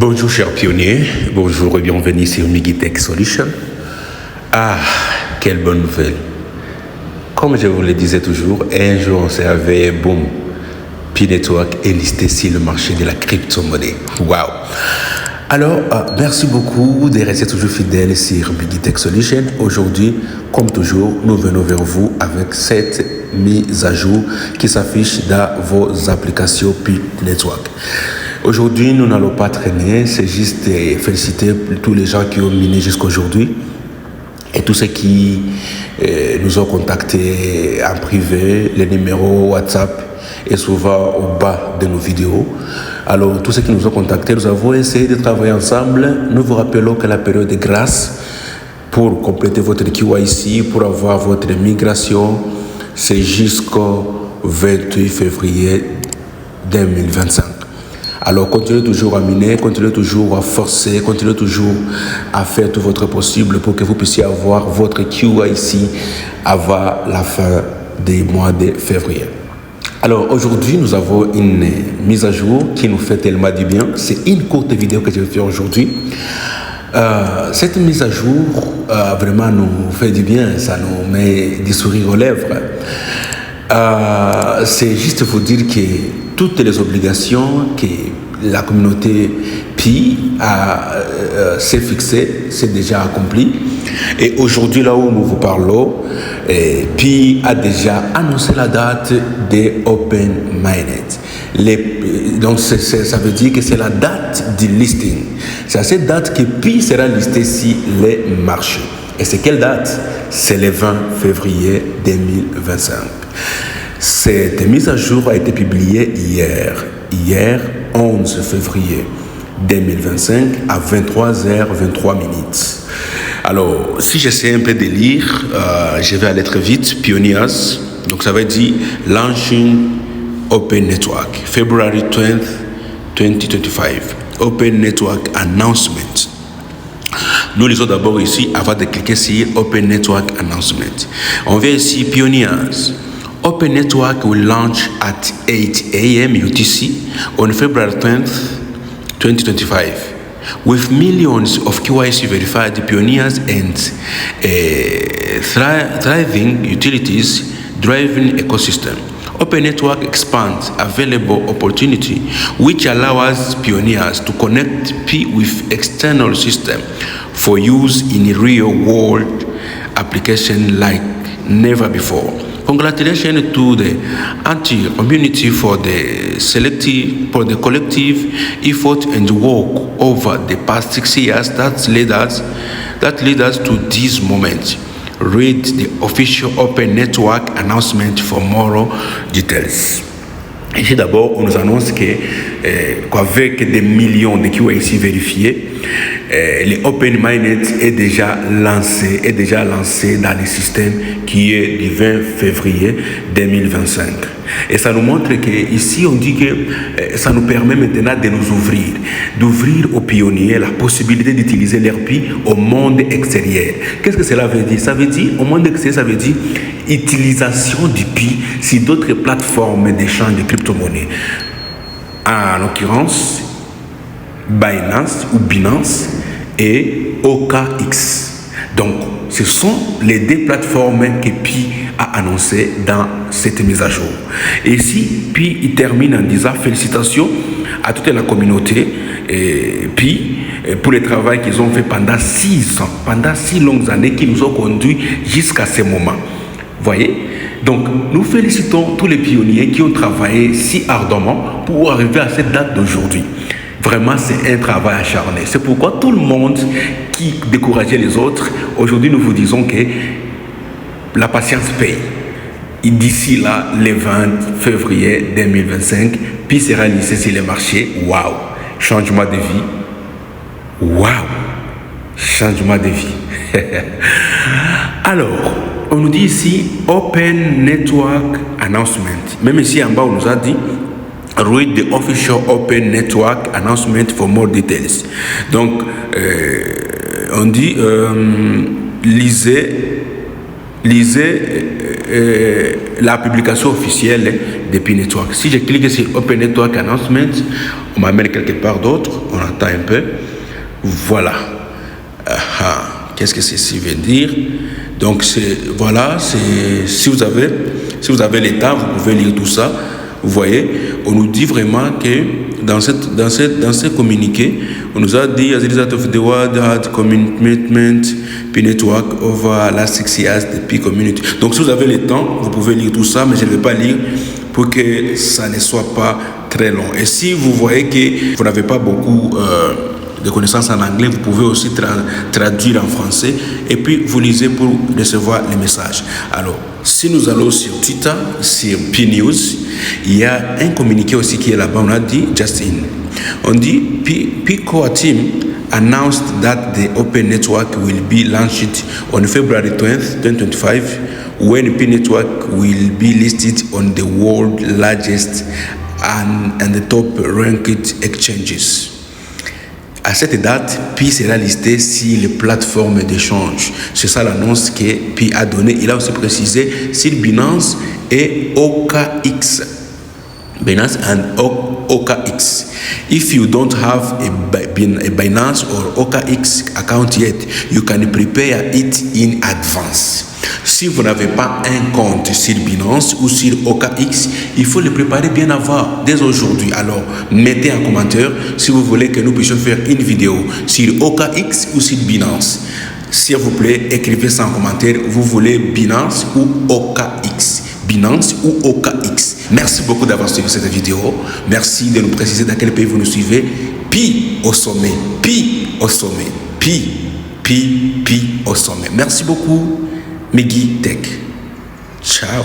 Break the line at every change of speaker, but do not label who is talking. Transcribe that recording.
Bonjour chers pionniers, bonjour et bienvenue sur Migitech Solution. Ah, quelle bonne nouvelle. Comme je vous le disais toujours, un jour on s'est réveillé, boum, Pi Network est listé sur le marché de la crypto-monnaie. Waouh. Alors, merci beaucoup de rester toujours fidèles sur Migitech Solution. Aujourd'hui, comme toujours, nous venons vers vous avec cette mise à jour qui s'affiche dans vos applications Pi Network. Aujourd'hui, nous n'allons pas traîner, c'est juste féliciter tous les gens qui ont miné jusqu'à aujourd'hui et tous ceux qui nous ont contactés en privé, les numéros WhatsApp et souvent au bas de nos vidéos. Alors, tous ceux qui nous ont contactés, nous avons essayé de travailler ensemble. Nous vous rappelons que la période de grâce pour compléter votre KYC, pour avoir votre migration, c'est jusqu'au 28 février 2025. Alors, continuez toujours à miner, continuez toujours à forcer, continuez toujours à faire tout votre possible pour que vous puissiez avoir votre KYC avant la fin du mois de février. Alors, aujourd'hui, nous avons une mise à jour qui nous fait tellement du bien. C'est une courte vidéo que je vais faire aujourd'hui. Cette mise à jour vraiment nous fait du bien, ça nous met des sourires aux lèvres. C'est juste vous dire que toutes les obligations que la communauté Pi s'est fixée, c'est déjà accompli. Et aujourd'hui, là où nous vous parlons, Pi a déjà annoncé la date des Open Mainnet. Donc, ça veut dire que c'est la date du listing. C'est à cette date que Pi sera listé sur les marchés. Et c'est quelle date? C'est le 20 février 2025. Cette mise à jour a été publiée hier 11 février 2025 à 23h23 minutes. Alors, si j'essaie un peu de lire, je vais aller très vite. Pioneers, donc ça veut dire Launching Open Network, February 20th, 2025. Open Network Announcement. Nous lisons d'abord ici, avant de cliquer sur Open Network Announcement. On vient ici, Pioneers. Open Network will launch at 8 a.m. UTC on February 10th, 2025, with millions of KYC verified pioneers and thriving utilities driving ecosystem. Open Network expands available opportunity, which allows pioneers to connect Pi with external system for use in real-world application like never before. Congratulations to the entire community for the collective effort and work over the past 6 years that led us to this moment. Read the official Open Network announcement for more details. Ici d'abord, on nous annonce qu'avec des millions de KYC vérifiés, les Open Mainnet est déjà lancé dans le système qui est du 20 février 2025. Et ça nous montre qu'ici, on dit que ça nous permet maintenant de nous d'ouvrir aux pionniers la possibilité d'utiliser leur Pi au monde extérieur. Qu'est-ce que cela veut dire? Ça veut dire, au monde extérieur, ça veut dire utilisation du Pi sur d'autres plateformes d'échange de crypto-monnaies. En l'occurrence, Binance et OKX. Donc, ce sont les deux plateformes que Pi a annoncées dans cette mise à jour. Et ici, Pi il termine en disant félicitations à toute la communauté Pi pour le travail qu'ils ont fait pendant 6 ans, pendant 6 longues années qui nous ont conduits jusqu'à ce moment. Voyez? Donc, nous félicitons tous les pionniers qui ont travaillé si ardemment pour arriver à cette date d'aujourd'hui. Vraiment, c'est un travail acharné. C'est pourquoi tout le monde qui décourageait les autres, aujourd'hui, nous vous disons que la patience paye. Et d'ici là, le 20 février 2025, Pi sera listé sur les marchés. Waouh! Changement de vie. Waouh! Changement de vie. Alors, on nous dit ici Open Network Announcement. Même ici en bas, on nous a dit read the official Open Network announcement for more details. Donc, on dit lisez lisez la publication officielle de Pi Network. Si je clique sur Open Network Announcement, on m'amène quelque part d'autre, on attend un peu. Voilà. Qu'est-ce que ceci veut dire? Donc, voilà, si vous avez le temps, vous pouvez lire tout ça. Vous voyez, on nous dit vraiment que dans ce communiqué, on nous a dit, as a result of the world had commitment, Pi Network over last 6 years, the Pi community. Donc, si vous avez le temps, vous pouvez lire tout ça, mais je ne vais pas lire pour que ça ne soit pas très long. Et si vous voyez que vous n'avez pas beaucoup de connaissances en anglais, vous pouvez aussi traduire en français et puis vous lisez pour recevoir les messages. Alors, si nous allons sur Twitter, sur Pi News, il y a un communiqué aussi qui est là-bas, on a dit Just In. On dit Pi Core Team announced that the Open Network will be launched on February 20th, 2025, when Pi Network will be listed on the world's largest and the top ranked exchanges. À cette date, Pi sera listé sur les plateformes d'échange. C'est ça l'annonce que Pi a donnée. Il a aussi précisé sur Binance et OKX. Binance and OKX. If you don't have a Binance or OKX account yet, you can prepare it in advance. Si vous n'avez pas un compte sur Binance ou sur OKX, il faut le préparer bien avant, dès aujourd'hui. Alors, mettez en commentaire si vous voulez que nous puissions faire une vidéo sur OKX ou sur Binance. S'il vous plaît, écrivez ça en commentaire. Vous voulez Binance ou OKX? Binance ou OKX? Merci beaucoup d'avoir suivi cette vidéo. Merci de nous préciser dans quel pays vous nous suivez. Pi au sommet. Pi au sommet. Pi au sommet. Merci beaucoup. Meggy Tech. Ciao.